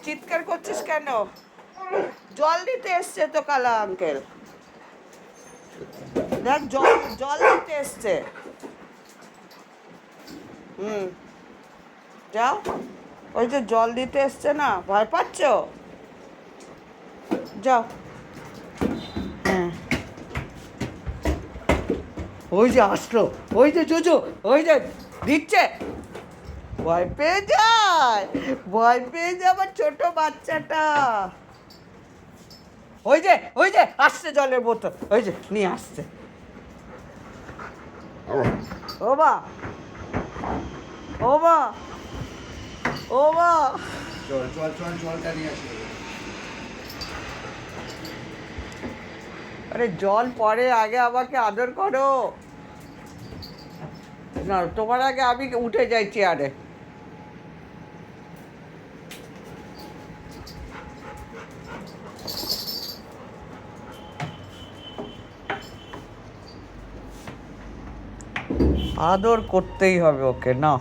চিৎকার করছিস কেন? জল দিতে এসছে তো কালা আঙ্কেল, দেখ জল জল দিতে এসছে। যাও, ওই যে জল দিতে এসছে না, ভয় পাচ্ছ? যাও। হ্যাঁ, ওই যে আসলো, ওই যে জুজু, ওই যে দিচ্ছে। ভয় পেয়ে যায়, ভয় পেয়ে যায় আমার ছোট বাচ্চাটা। ওই যে আসছে জলের বোতল, ওই যে নিয়ে আসছে। ও মা, ও মা, ও মা। জলটা নিয়ে আসি। আরে জল পরে, আগে আমাকে আদর করো না, তোমার আগে আমি উঠে যাই চেয়ারে। আদর করতেই হবে ওকে, না।